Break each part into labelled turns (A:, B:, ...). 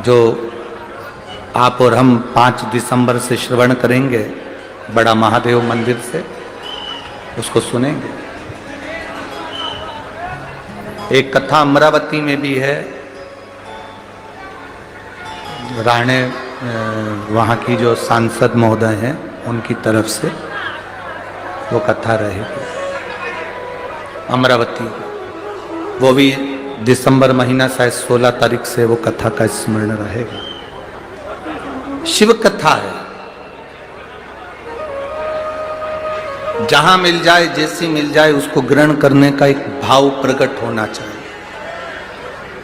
A: जो आप और हम 5 दिसंबर से श्रवण करेंगे बड़ा महादेव मंदिर से, उसको सुनेंगे। एक कथा अमरावती में भी है, राणे वहाँ की जो सांसद महोदय हैं उनकी तरफ से वो कथा रहेगी अमरावती। वो भी दिसंबर महीना शायद 16 तारीख से वो कथा का स्मरण रहेगा। शिव कथा है, जहां मिल जाए जैसी मिल जाए उसको ग्रहण करने का एक भाव प्रकट होना चाहिए।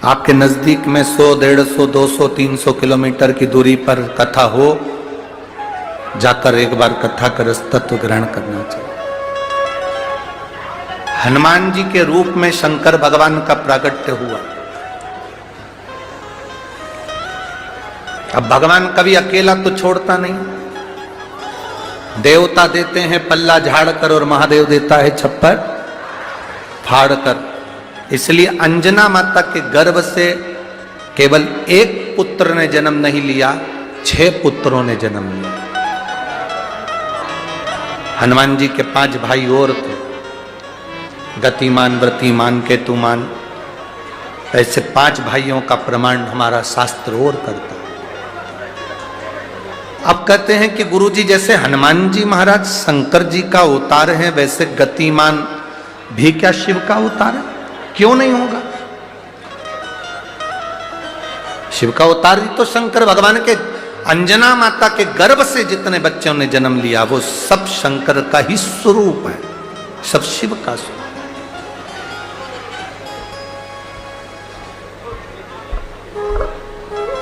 A: आपके नजदीक में 100, 150, 200, 300 किलोमीटर की दूरी पर कथा हो, जाकर एक बार कथा का रस तत्व ग्रहण करना चाहिए। हनुमान जी के रूप में शंकर भगवान का प्राकट्य हुआ। अब भगवान कभी अकेला तो छोड़ता नहीं, देवता देते हैं पल्ला झाड़कर और महादेव देता है छप्पर फाड़कर। इसलिए अंजना माता के गर्भ से केवल एक पुत्र ने जन्म नहीं लिया, 6 पुत्रों ने जन्म लिया। हनुमान जी के 5 भाई और थे, गतिमान, व्रतिमान, केतुमान। ऐसे 5 भाइयों का प्रमाण हमारा शास्त्र और करता है। अब कहते हैं कि गुरुजी जैसे हनुमान जी महाराज शंकर जी का अवतार है, वैसे गतिमान भी क्या शिव का अवतार है? क्यों नहीं होगा? शिव का अवतार ही तो शंकर भगवान के अंजना माता के गर्भ से जितने बच्चों ने जन्म लिया वो सब शंकर का ही स्वरूप है, सब शिव का स्वरूप।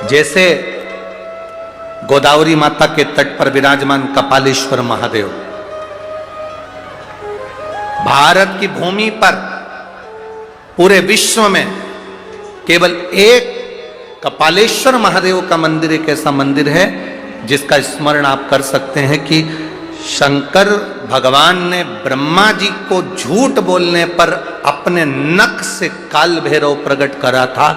A: जैसे गोदावरी माता के तट पर विराजमान कपालेश्वर महादेव, भारत की भूमि पर पूरे विश्व में केवल एक कपालेश्वर महादेव का मंदिर एक ऐसा मंदिर है जिसका स्मरण आप कर सकते हैं कि शंकर भगवान ने ब्रह्मा जी को झूठ बोलने पर अपने नख से काल भैरव प्रकट करा था।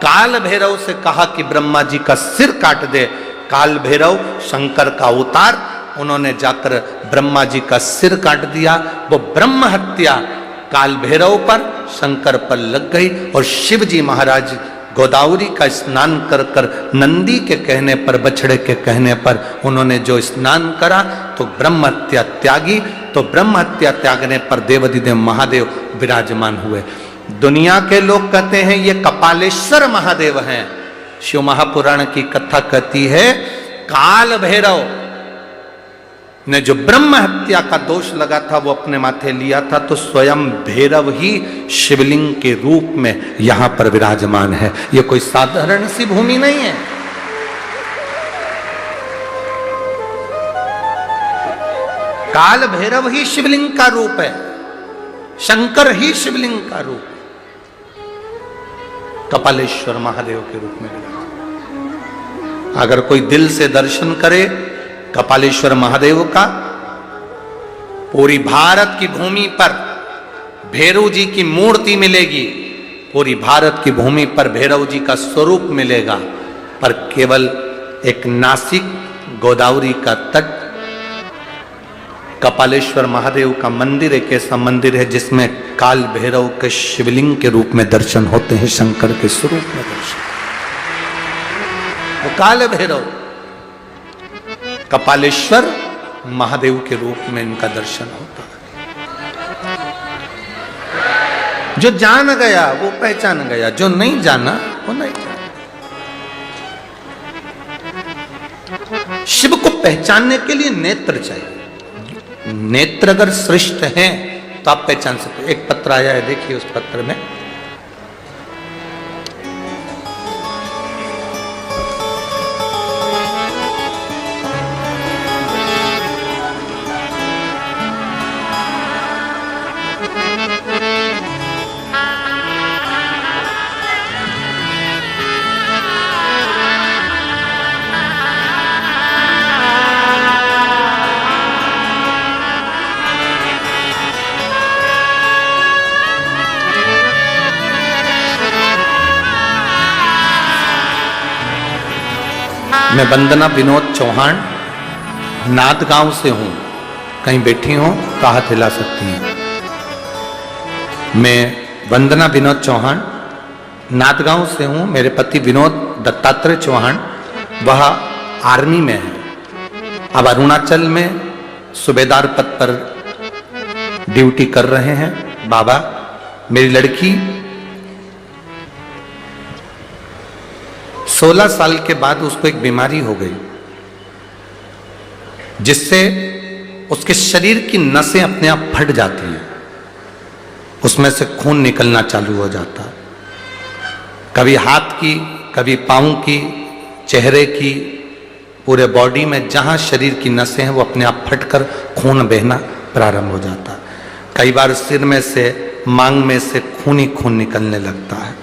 A: काल भैरव से कहा कि ब्रह्मा जी का सिर काट दे। काल भैरव शंकर का अवतार, उन्होंने जाकर ब्रह्मा जी का सिर काट दिया। वो ब्रह्म हत्या काल भैरव पर, शंकर पर लग गई और शिव जी महाराज गोदावरी का स्नान कर कर नंदी के कहने पर, बछड़े के कहने पर उन्होंने जो स्नान करा तो ब्रह्म हत्या त्यागी। तो ब्रह्म हत्या त्यागने पर देवाधिदेव महादेव विराजमान हुए। दुनिया के लोग कहते हैं ये कपालेश्वर महादेव हैं। शिव महापुराण की कथा कहती है काल भैरव ने जो ब्रह्म हत्या का दोष लगा था वो अपने माथे लिया था, तो स्वयं भैरव ही शिवलिंग के रूप में यहां पर विराजमान है। ये कोई साधारण सी भूमि नहीं है। काल भैरव ही शिवलिंग का रूप है, शंकर ही शिवलिंग का रूप, कपालेश्वर महादेव के रूप में विराजमान। अगर कोई दिल से दर्शन करे कपालेश्वर महादेव का, पूरी भारत की भूमि पर भैरव जी की मूर्ति मिलेगी, पूरी भारत की भूमि पर भैरव जी का स्वरूप मिलेगा। पर केवल एक नासिक गोदावरी का तट कपालेश्वर महादेव का मंदिर एक ऐसा मंदिर है जिसमें काल भैरव के शिवलिंग के रूप में दर्शन होते हैं, शंकर के स्वरूप में दर्शन। वो काल भैरव कपालेश्वर महादेव के रूप में इनका दर्शन होता है। जो जान गया वो पहचान गया, जो नहीं जाना वो नहीं जाना। शिव को पहचानने के लिए नेत्र चाहिए। नेत्र अगर श्रेष्ठ हैं तो आप पहचान सकते। एक पत्र आया है, देखिए उस पत्र में मैं वंदना विनोद चौहान नादगांव से हूं। कहीं बैठी हो तो हाथ हिला सकती हैं। मैं वंदना विनोद चौहान नादगांव से हूं। मेरे पति विनोद दत्तात्रेय चौहान वह आर्मी में है। अब अरुणाचल में सूबेदार पद पर ड्यूटी कर रहे हैं बाबा। मेरी लड़की 16 साल के बाद उसको एक बीमारी हो गई जिससे उसके शरीर की नसें अपने आप फट जाती हैं, उसमें से खून निकलना चालू हो जाता है। कभी हाथ की, कभी पांव की, चेहरे की, पूरे बॉडी में जहां शरीर की नसें हैं वो अपने आप फटकर खून बहना प्रारंभ हो जाता है। कई बार सिर में से, मांग में से खून ही खून निकलने लगता है।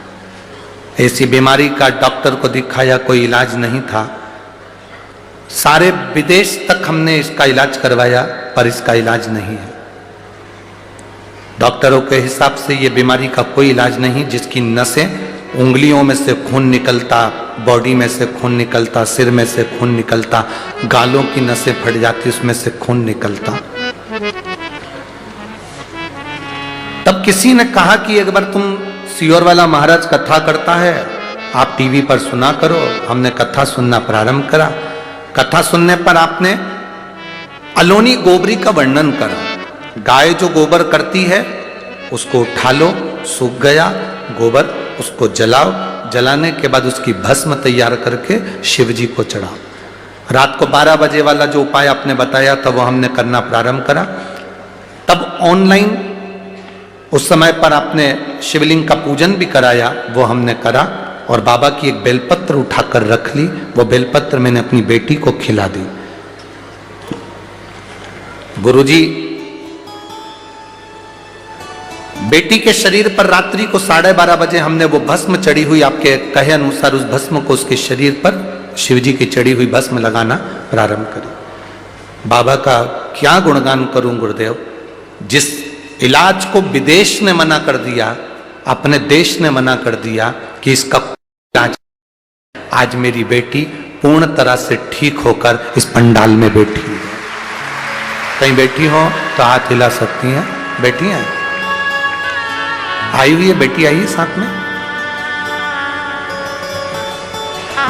A: ऐसी बीमारी का डॉक्टर को दिखाया, कोई इलाज नहीं था। सारे विदेश तक हमने इसका इलाज करवाया पर इसका इलाज नहीं है। डॉक्टरों के हिसाब से ये बीमारी का कोई इलाज नहीं, जिसकी नसें, उंगलियों में से खून निकलता, बॉडी में से खून निकलता, सिर में से खून निकलता, गालों की नसें फट जाती, उसमें से खून निकलता। तब किसी ने कहा कि एक बार तुम सियोर वाला महाराज कथा करता है, आप टीवी पर सुना करो। हमने कथा सुनना प्रारंभ करा। कथा सुनने पर आपने अलोनी गोबरी का वर्णन करा। गाय जो गोबर करती है उसको उठा लो, सूख गया गोबर, उसको जलाओ, जलाने के बाद उसकी भस्म तैयार करके शिव जी को चढ़ाओ। रात को 12 बजे वाला जो उपाय आपने बताया था वो हमने करना प्रारंभ करा। तब ऑनलाइन उस समय पर आपने शिवलिंग का पूजन भी कराया, वो हमने करा और बाबा की एक बेलपत्र उठाकर रख ली। वो बेलपत्र मैंने अपनी बेटी को खिला दी। गुरुजी, बेटी के शरीर पर रात्रि को 12:30 बजे हमने वो भस्म चढ़ी हुई, आपके कहे अनुसार उस भस्म को उसके शरीर पर शिवजी की चढ़ी हुई भस्म लगाना प्रारंभ करी। बाबा का क्या गुणगान करूं गुरुदेव। जिस इलाज को विदेश ने मना कर दिया, अपने देश ने मना कर दिया कि इसका इलाज, आज मेरी बेटी पूर्ण तरह से ठीक होकर इस पंडाल में बैठी है। कहीं बैठी हो तो हाथ हिला सकती हैं। बैठी हैं, आई हुई है बेटी, आई है साथ में,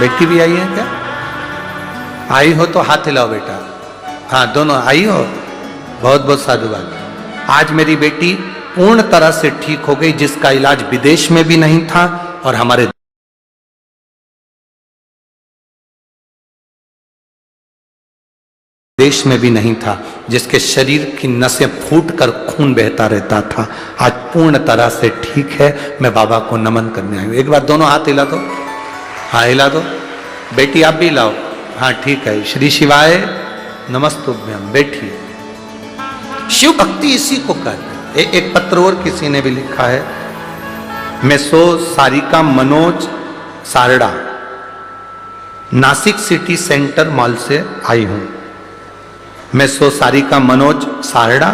A: बेटी भी आई है क्या? आई हो तो हाथ हिलाओ बेटा। हाँ, दोनों आई हो, बहुत बहुत साधुवाद। आज मेरी बेटी पूर्ण तरह से ठीक हो गई, जिसका इलाज विदेश में भी नहीं था और हमारे देश में भी नहीं था, जिसके शरीर की नसें फूटकर खून बहता रहता था। आज पूर्ण तरह से ठीक है। मैं बाबा को नमन करने आई हूं। एक बार दोनों हाथ हिला दो। हाँ, हिला दो। बेटी आप भी हिलाओ। हाँ, ठीक है। श्री शिवाय नमस्तुभ्यम। बैठिए। शिव भक्ति इसी को कहते हैं। एक पत्र और किसी ने भी लिखा है, मैं Sarika Manoj Sarda Nashik city centre mall से आई हूं। मैं Sarika Manoj Sarda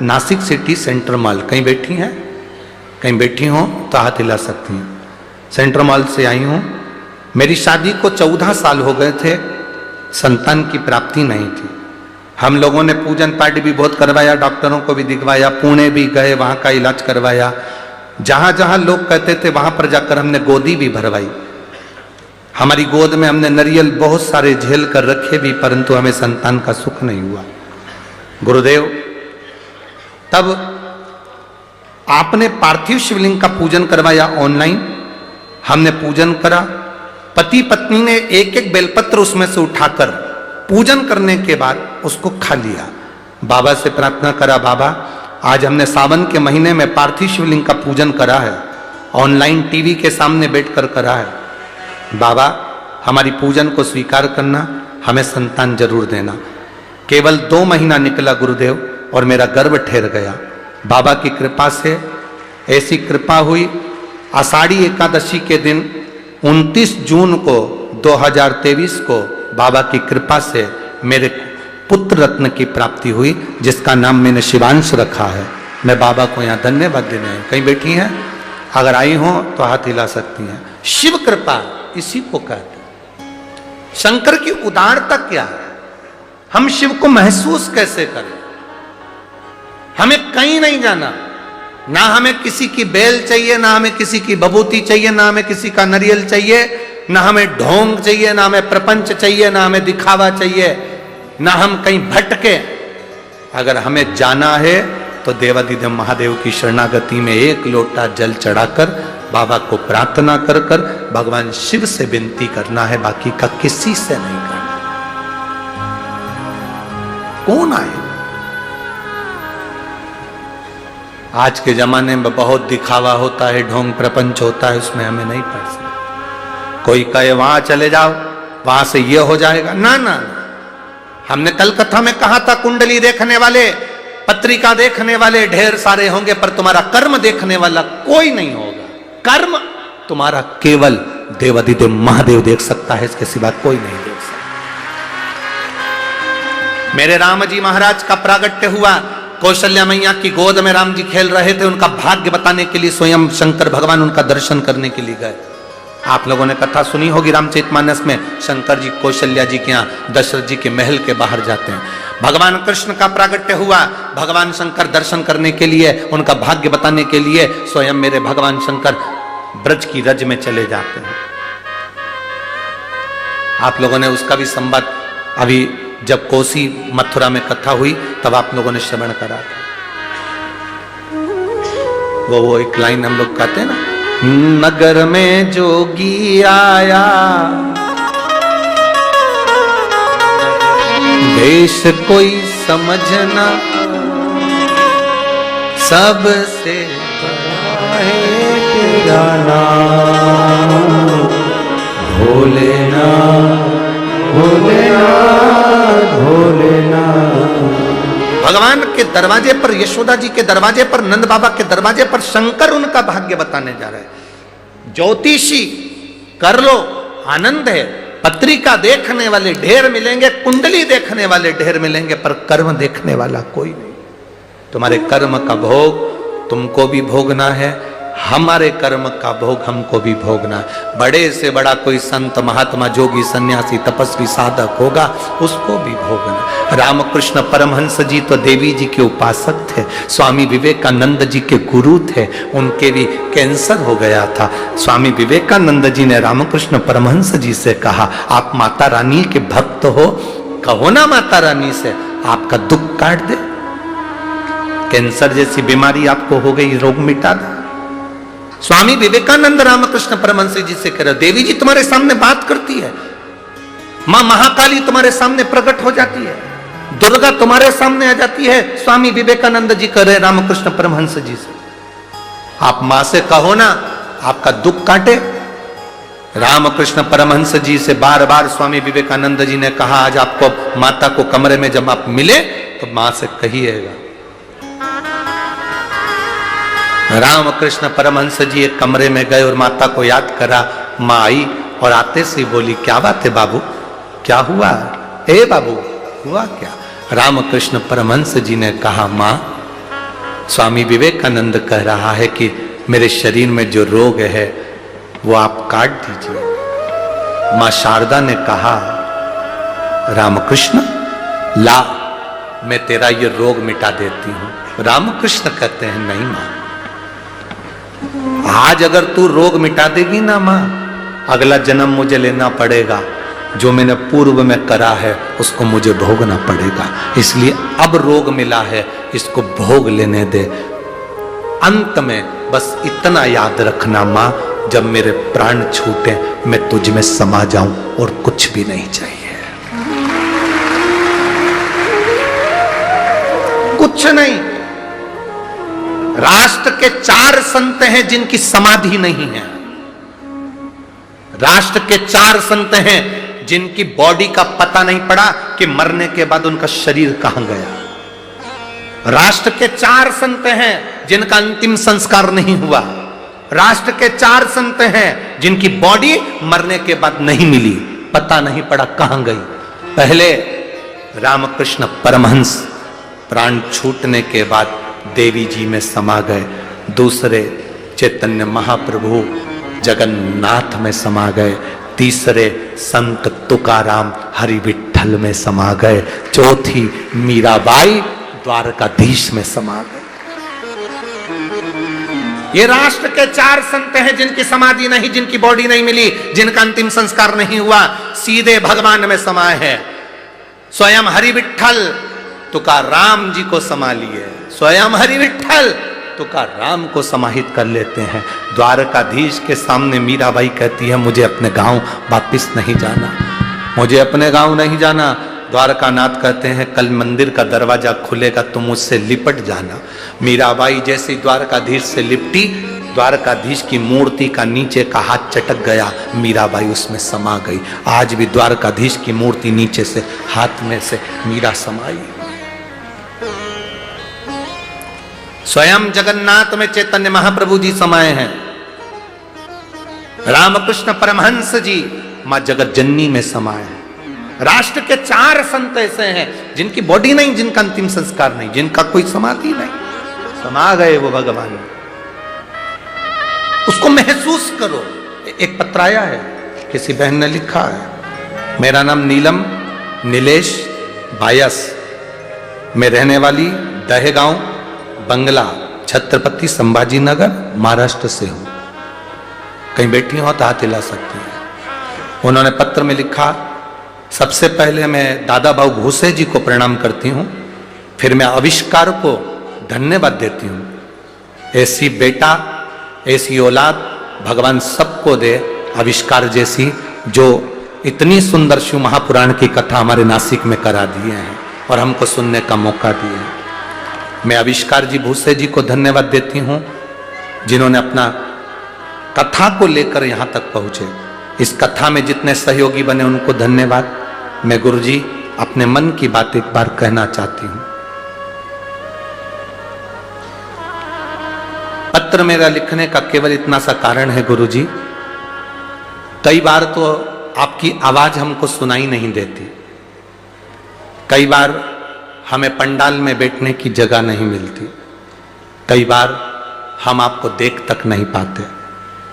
A: Nashik city centre mall. कहीं बैठी हैं? कहीं बैठी हो तो हाथ हिला सकती हैं। सेंटर मॉल से आई हूं। मेरी शादी को 14 साल हो गए थे, संतान की प्राप्ति नहीं थी। हम लोगों ने पूजन पाठ भी बहुत करवाया, डॉक्टरों को भी दिखवाया, पुणे भी गए, वहां का इलाज करवाया। जहां जहां लोग कहते थे वहां पर जाकर हमने गोदी भी भरवाई। हमारी गोद में हमने नारियल बहुत सारे झेल कर रखे भी, परंतु हमें संतान का सुख नहीं हुआ। गुरुदेव, तब आपने पार्थिव शिवलिंग का पूजन करवाया ऑनलाइन, हमने पूजन करा। पति पत्नी ने एक एक बेलपत्र उसमें से उठाकर पूजन करने के बाद उसको खा लिया। बाबा से प्रार्थना करा, बाबा आज हमने सावन के महीने में पार्थिव शिवलिंग का पूजन करा है, ऑनलाइन टीवी के सामने बैठकर करा है। बाबा हमारी पूजन को स्वीकार करना, हमें संतान जरूर देना। केवल 2 महीना निकला गुरुदेव और मेरा गर्भ ठहर गया। बाबा की कृपा से ऐसी कृपा हुई, आषाढ़ी एकादशी के दिन 29 जून को 2023 को बाबा की कृपा से मेरे पुत्र रत्न की प्राप्ति हुई, जिसका नाम मैंने शिवांश रखा है। मैं बाबा को यहाँ धन्यवाद देने आया। कहीं बैठी हैं? अगर आई हो तो हाथ हिला सकती हैं। शिव कृपा इसी को कहते हैं। शंकर की उदारता क्या है? हम शिव को महसूस कैसे करें? हमें कहीं नहीं जाना, ना हमें किसी की बेल चाहिए, ना हमें किसी की बबूती चाहिए, ना हमें किसी का नारियल चाहिए, ना हमें ढोंग चाहिए, ना हमें प्रपंच चाहिए, ना हमें दिखावा चाहिए, ना हम कहीं भटके। अगर हमें जाना है तो देवाधिदेव महादेव की शरणागति में एक लोटा जल चढ़ाकर बाबा को प्रार्थना कर कर भगवान शिव से विनती करना है, बाकी का किसी से नहीं करना। कौन आए? आज के जमाने में बहुत दिखावा होता है, ढोंग प्रपंच होता है, उसमें हमें नहीं पड़ सकता। कोई कहे वहां चले जाओ, वहां से ये हो जाएगा, ना ना। हमने कल कथा में कहा था, कुंडली देखने वाले, पत्रिका देखने वाले ढेर सारे होंगे, पर तुम्हारा कर्म देखने वाला कोई नहीं होगा। कर्म तुम्हारा केवल देवाधिदेव महादेव देख सकता है, इसके सिवा कोई नहीं देख सकता। मेरे राम जी महाराज का प्रागट्य हुआ, कौशल्या मैया की गोद में राम जी खेल रहे थे, उनका भाग्य बताने के लिए स्वयं शंकर भगवान उनका दर्शन करने के लिए गए। आप लोगों ने कथा सुनी होगी रामचरितमानस में, शंकर जी कौशल्या जी के यहाँ दशरथ जी के महल के बाहर जाते हैं। भगवान कृष्ण का प्रागट्य हुआ, भगवान शंकर दर्शन करने के लिए, उनका भाग्य बताने के लिए स्वयं मेरे भगवान शंकर ब्रज की रज में चले जाते हैं। आप लोगों ने उसका भी संवाद अभी जब कोसी मथुरा में कथा हुई तब आप लोगों ने श्रवण करा था। वो एक लाइन हम लोग कहते हैं ना, नगर में जोगी आया, देश कोई समझना, सबसे बड़ा है तेरा नाम, भोलेनाथ भोलेनाथ भोलेनाथ। भगवान के दरवाजे पर, यशोदा जी के दरवाजे पर, नंद बाबा के दरवाजे पर शंकर उनका भाग्य बताने जा रहे हैं। ज्योतिषी कर लो, आनंद है, पत्रिका देखने वाले ढेर मिलेंगे, कुंडली देखने वाले ढेर मिलेंगे, पर कर्म देखने वाला कोई नहीं। तुम्हारे कर्म का भोग तुमको भी भोगना है, हमारे कर्म का भोग हमको भी भोगना है। बड़े से बड़ा कोई संत महात्मा जोगी सन्यासी तपस्वी साधक होगा, उसको भी भोगना। रामकृष्ण परमहंस जी तो देवी जी के उपासक थे, स्वामी विवेकानंद जी के गुरु थे, उनके भी कैंसर हो गया था। स्वामी विवेकानंद जी ने रामकृष्ण परमहंस जी से कहा, आप माता रानी के भक्त हो, कहो ना माता रानी से आपका दुख काट दे, कैंसर जैसी बीमारी आपको हो गई, रोग मिटा दे। स्वामी विवेकानंद रामकृष्ण परमहंस जी से कह रहे, देवी जी तुम्हारे सामने बात करती है, मां महाकाली तुम्हारे सामने प्रकट हो जाती है, दुर्गा तुम्हारे सामने आ जाती है। स्वामी विवेकानंद जी कह रहे रामकृष्ण परमहंस जी से, आप मां से कहो ना आपका दुख काटे। रामकृष्ण परमहंस जी से बार बार स्वामी विवेकानंद जी ने कहा, आज आपको माता को कमरे में जब आप मिले तो मां से कहिएगा। रामकृष्ण परमहंस जी एक कमरे में गए और माता को याद करा। माँ आई और आते से बोली, क्या बात है बाबू, क्या हुआ? ए बाबू हुआ क्या? रामकृष्ण परमहंस जी ने कहा, माँ स्वामी विवेकानंद कह रहा है कि मेरे शरीर में जो रोग है वो आप काट दीजिए। माँ शारदा ने कहा, रामकृष्ण ला मैं तेरा ये रोग मिटा देती हूं। रामकृष्ण कहते हैं, नहीं माँ, आज अगर तू रोग मिटा देगी ना मां, अगला जन्म मुझे लेना पड़ेगा, जो मैंने पूर्व में करा है उसको मुझे भोगना पड़ेगा, इसलिए अब रोग मिला है इसको भोग लेने दे। अंत में बस इतना याद रखना मां, जब मेरे प्राण छूटे मैं तुझ में समा जाऊं और कुछ भी नहीं चाहिए, कुछ नहीं। राष्ट्र के 4 संत हैं जिनकी समाधि नहीं है, राष्ट्र के 4 संत हैं जिनकी बॉडी का पता नहीं पड़ा कि मरने के बाद उनका शरीर कहां गया। राष्ट्र के 4 संत हैं जिनका अंतिम संस्कार नहीं हुआ। राष्ट्र के 4 संत हैं जिनकी बॉडी मरने के बाद नहीं मिली, पता नहीं पड़ा कहां गई। पहले रामकृष्ण परमहंस प्राण छूटने के बाद देवी जी में समा गए, दूसरे चैतन्य महाप्रभु जगन्नाथ में समा गए, तीसरे संत तुकाराम हरि विठल में समा गए, चौथी मीराबाई द्वारकाधीश में समा गए। ये राष्ट्र के 4 संत हैं जिनकी समाधि नहीं, जिनकी बॉडी नहीं मिली, जिनका अंतिम संस्कार नहीं हुआ, सीधे भगवान में समाये है। स्वयं हरि विठल तुकाराम जी को समा लिए, स्वयं हरि विठल तुकाराम को समाहित कर लेते हैं। द्वारकाधीश के सामने मीराबाई कहती है मुझे अपने गांव वापिस नहीं जाना, मुझे अपने गांव नहीं जाना। द्वारकानाथ कहते हैं कल मंदिर का दरवाजा खुलेगा तुम मुझसे लिपट जाना। मीराबाई जैसे द्वारकाधीश से लिपटी, द्वारकाधीश की मूर्ति का नीचे का हाथ चटक गया, मीराबाई उसमें समा गई। आज भी द्वारकाधीश की मूर्ति नीचे से हाथ में से मीरा समाई। स्वयं जगन्नाथ में चैतन्य महाप्रभु जी समाये हैं, रामकृष्ण परमहंस जी मां जगत जननी में समाये हैं। राष्ट्र के 4 संत ऐसे हैं जिनकी बॉडी नहीं, जिनका अंतिम संस्कार नहीं, जिनका कोई समाधि नहीं, समा गए वो भगवान में। उसको महसूस करो। एक पत्र आया है, किसी बहन ने लिखा है, मेरा नाम नीलम नीलेश बायस, मैं रहने वाली दहेगांव बंगला छत्रपति संभाजी नगर महाराष्ट्र से हूं। कहीं बैठी हो तो हाथ हिला सकती है। उन्होंने पत्र में लिखा, सबसे पहले मैं दादा भाऊ भूसे जी को प्रणाम करती हूं, फिर मैं आविष्कार को धन्यवाद देती हूं। ऐसी बेटा, ऐसी औलाद भगवान सबको दे, आविष्कार जैसी, जो इतनी सुंदर शिव महापुराण की कथा हमारे नासिक में करा दिए हैं और हमको सुनने का मौका दिया है। मैं आविष्कार जी भूसे जी को धन्यवाद देती हूं, जिन्होंने अपना कथा को लेकर यहां तक पहुंचे। इस कथा में जितने सहयोगी बने उनको धन्यवाद। मैं गुरुजी अपने मन की बात एक बार कहना चाहती हूं। पत्र मेरा लिखने का केवल इतना सा कारण है गुरुजी, कई बार तो आपकी आवाज हमको सुनाई नहीं देती, कई बार हमें पंडाल में बैठने की जगह नहीं मिलती, कई बार हम आपको देख तक नहीं पाते,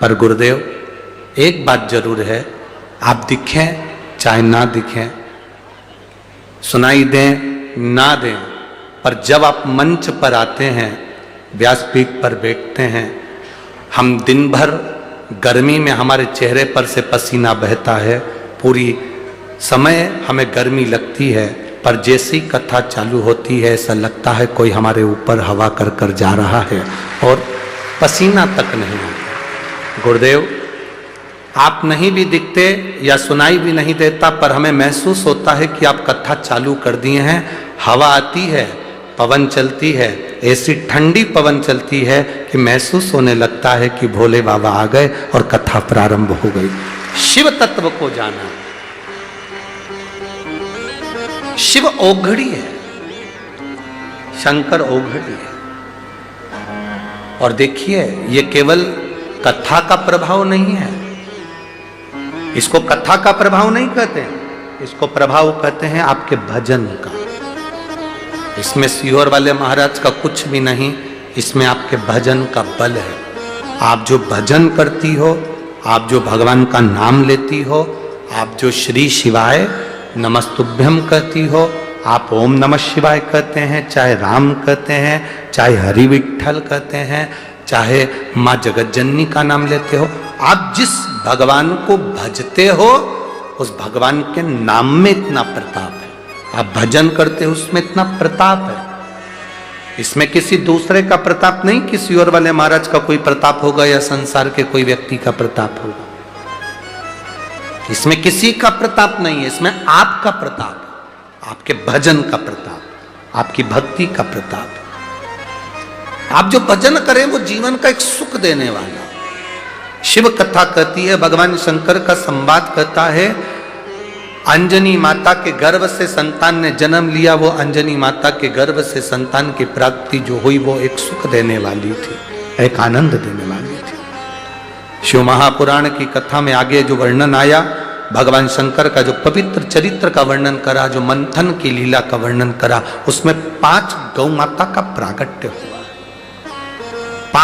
A: पर गुरुदेव एक बात जरूर है, आप दिखें चाहे ना दिखें, सुनाई दें ना दें, पर जब आप मंच पर आते हैं, व्यासपीठ पर बैठते हैं, हम दिन भर गर्मी में हमारे चेहरे पर से पसीना बहता है, पूरी समय हमें गर्मी लगती है, पर जैसी कथा चालू होती है ऐसा लगता है कोई हमारे ऊपर हवा कर कर जा रहा है और पसीना तक नहीं आता। गुरुदेव आप नहीं भी दिखते या सुनाई भी नहीं देता, पर हमें महसूस होता है कि आप कथा चालू कर दिए हैं। हवा आती है, पवन चलती है, ऐसी ठंडी पवन चलती है कि महसूस होने लगता है कि भोले बाबा आ गए और कथा प्रारंभ हो गई। शिव तत्व को जाना, शिव औघड़ी है, शंकर औघड़ी है। और देखिए ये केवल कथा का प्रभाव नहीं है, इसको कथा का प्रभाव नहीं कहते हैं, इसको प्रभाव कहते हैं आपके भजन का। इसमें सीहोर वाले महाराज का कुछ भी नहीं, इसमें आपके भजन का बल है। आप जो भजन करती हो, आप जो भगवान का नाम लेती हो, आप जो श्री शिवाय नमस्तुभ्यम कहती हो, आप ओम नमः शिवाय कहते हैं, चाहे राम कहते हैं, चाहे हरि विठल कहते हैं, चाहे माँ जगतजननी का नाम लेते हो, आप जिस भगवान को भजते हो उस भगवान के नाम में इतना प्रताप है। आप भजन करते हो उसमें इतना प्रताप है। इसमें किसी दूसरे का प्रताप नहीं, किसी और वाले महाराज का कोई प्रताप होगा या संसार के कोई व्यक्ति का प्रताप होगा। इसमें किसी का प्रताप नहीं है, इसमें आपका प्रताप, आपके भजन का प्रताप, आपकी भक्ति का प्रताप। आप जो भजन करें वो जीवन का एक सुख देने वाला। शिव कथा कहती है, भगवान शंकर का संवाद कहता है, अंजनी माता के गर्भ से संतान ने जन्म लिया, वो अंजनी माता के गर्भ से संतान की प्राप्ति जो हुई वो एक सुख देने वाली थी, एक आनंद देने वाली थी। शिव महापुराण की कथा में आगे जो वर्णन आया, भगवान शंकर का जो पवित्र चरित्र का वर्णन करा, जो मंथन की लीला का वर्णन करा, उसमें 5 गौ माता का प्रागट्य हुआ।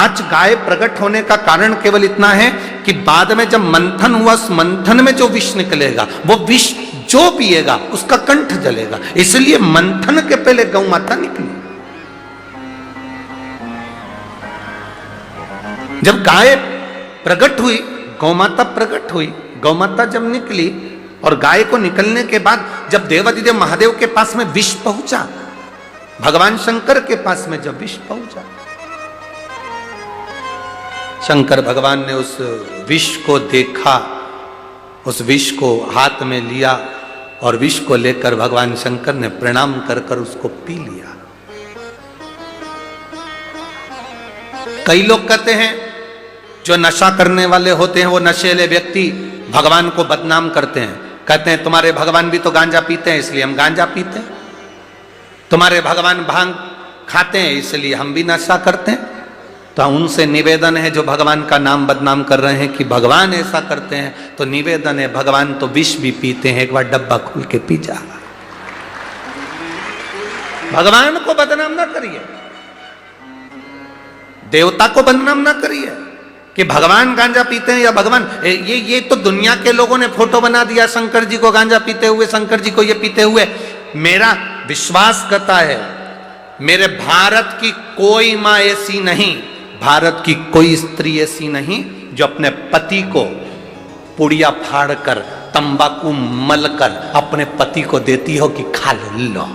A: आज गाय प्रकट होने का कारण केवल इतना है कि बाद में जब मंथन हुआ, उस मंथन में जो विष निकलेगा, वो विष जो पिएगा उसका कंठ जलेगा, इसलिए मंथन के पहले गौ माता निकली। जब गाय प्रकट हुई, गौ माता प्रकट हुई, गौ माता जब निकली और गाय को निकलने के बाद जब देवाधिदेव महादेव के पास में विष पहुंचा, भगवान शंकर के पास में जब विष पहुंचा, शंकर भगवान ने उस विष को देखा, उस विष को हाथ में लिया और विष को लेकर भगवान शंकर ने प्रणाम कर कर उसको पी लिया। कई लोग कहते हैं, जो नशा करने वाले होते हैं, वो नशेले व्यक्ति भगवान को बदनाम करते हैं, कहते हैं तुम्हारे भगवान भी तो गांजा पीते हैं इसलिए हम गांजा पीते हैं, तुम्हारे भगवान भांग खाते हैं इसलिए हम भी नशा करते हैं। तो उनसे निवेदन है, जो भगवान का नाम बदनाम कर रहे हैं कि भगवान ऐसा करते हैं, तो निवेदन है, भगवान तो विष भी पीते हैं, एक बार डब्बा खोल के पी जा। भगवान को बदनाम ना करिए, देवता को बदनाम ना करिए कि भगवान गांजा पीते हैं या भगवान, ये तो दुनिया के लोगों ने फोटो बना दिया शंकर जी को गांजा पीते हुए, शंकर जी को ये पीते हुए। मेरा विश्वास करता है, मेरे भारत की कोई मां ऐसी नहीं, भारत की कोई स्त्री ऐसी नहीं जो अपने पति को पुड़िया फाड़ कर, तंबाकू मल कर अपने पति को देती हो कि खा लो।